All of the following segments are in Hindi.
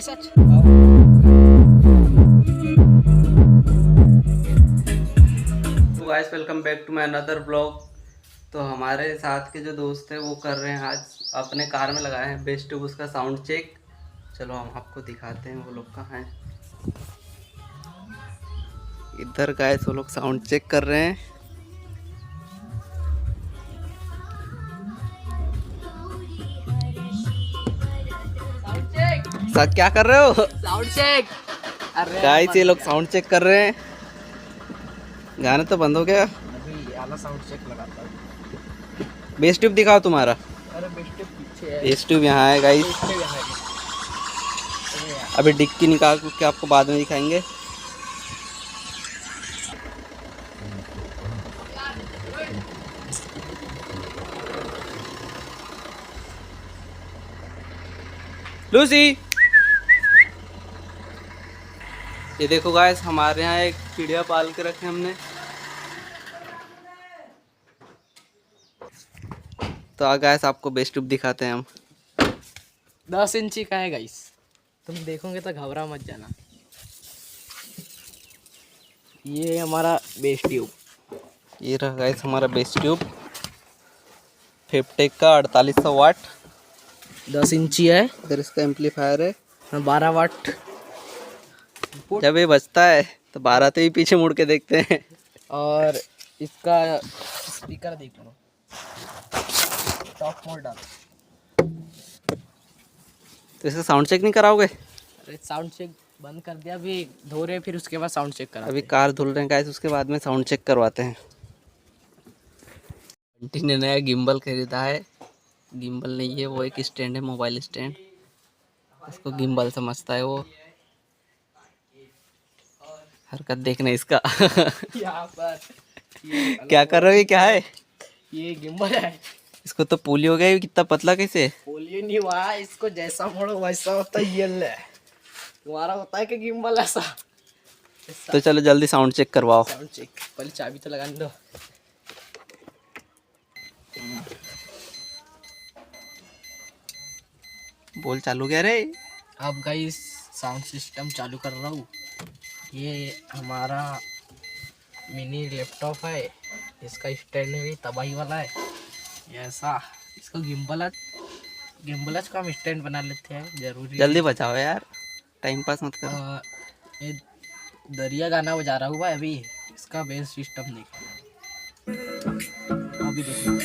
सच। तो guys welcome back to my another blog. तो हमारे साथ के जो दोस्त हैं वो कर रहे हैं आज अपने कार में लगाए हैं बेस ट्यूब उसका साउंड चेक। चलो हम आपको दिखाते हैं वो लोग कहाँ हैं। इधर गाइस वो लोग साउंड चेक कर रहे हैं। सर क्या कर रहे हो? Sound check. अरे गाइस ये लोग साउंड चेक कर रहे हैं। गाना तो बंद हो गया। अभी आला साउंड चेक लगाता हूँ। बेस ट्यूब दिखाओ तुम्हारा। अरे बेस्ट पीछे है। बेस ट्यूब यहाँ है गाइस। अभी डिक्की निकाल के आपको बाद में दिखाएंगे। लूसी ये देखो गाइस हमारे यहाँ एक चिड़िया पाल के रखे हमने। तो गाइस आपको बेस ट्यूब दिखाते हैं हम। 10 इंची का है गाइस, तुम देखोगे तो घबरा मत जाना। ये हमारा बेस ट्यूब। ये रहा गाइस हमारा बेस ट्यूब फेपटेक का 4800 वाट। 10 इंची है। इधर इसका एम्पलीफायर है 12 वाट। जब ये बजता है तो 12 तो ही पीछे मुड़ के देखते हैं। और इसका स्पीकर देख लो, टॉप मॉडल। तो इसका साउंड चेक नहीं कराओगे? अरे साउंड चेक बंद कर दिया, अभी धो रहे फिर उसके बाद साउंड चेक करा। अभी कार धुल रहे हैं गाइस, उसके बाद में साउंड चेक करवाते हैं। बंटी ने नया गिम्बल खरीदा है। गिम्बल नहीं है वो एक स्टैंड है, मोबाइल स्टैंड। उसको गिम्बल समझता है वो। हरकत देखना इसका। यहाँ पर क्या कर रहे हो? ये क्या है? ये गिम्बल है। इसको तो पोलियो हो गया, ये कितना पतला कैसे? पोलियो नहीं हुआ, इसको जैसा मोड़ो वैसा होता है। ये ले तुम्हारा होता है कि गिम्बल ऐसा। तो चलो जल्दी साउंड चेक करवाओ। साउंड चेक, पहले चाबी तो लगाने दो। बोल चालू क्या रे? अब गाइस साउंड सिस्टम चालू कर रहा हूँ। ये हमारा मिनी लैपटॉप है, इसका स्टैंड भी तबाही वाला है। ये ऐसा इसको गिम्बलच का हम स्टैंड बना लेते हैं, जरूरी। जल्दी बचाओ यार, टाइम पास मत करो। ये दरिया गाना बजा रहा हुआ है अभी। इसका बेस सिस्टम देखो, अभी देखो।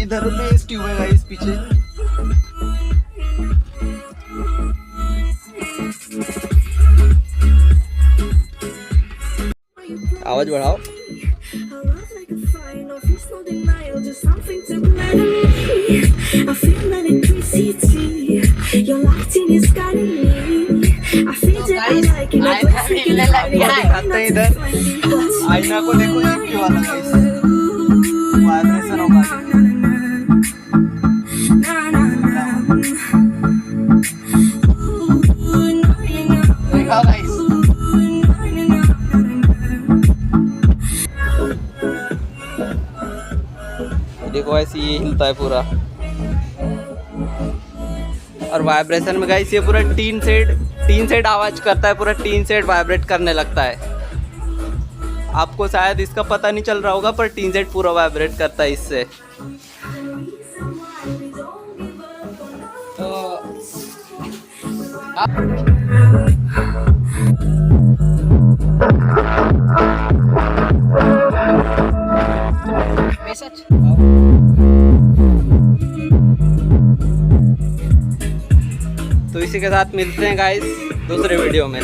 इधर बेस ट्यूब है गाइस पीछे। आवाज बढ़ाओ। इधर आईना को देखो, ये क्यों वाला गाइस वाइब्रेशन होगा। देखा गाइस, देखो ऐसे ये हिलता है पूरा। और वाइब्रेशन में गाइस ये पूरा टीन सेट आवाज करता है, पूरा टीन सेट वाइब्रेट करने लगता है। आपको शायद इसका पता नहीं चल रहा होगा पर टीन सेट पूरा वाइब्रेट करता है इससे। तो सच। तो इसी के साथ मिलते हैं गाइस दूसरे वीडियो में।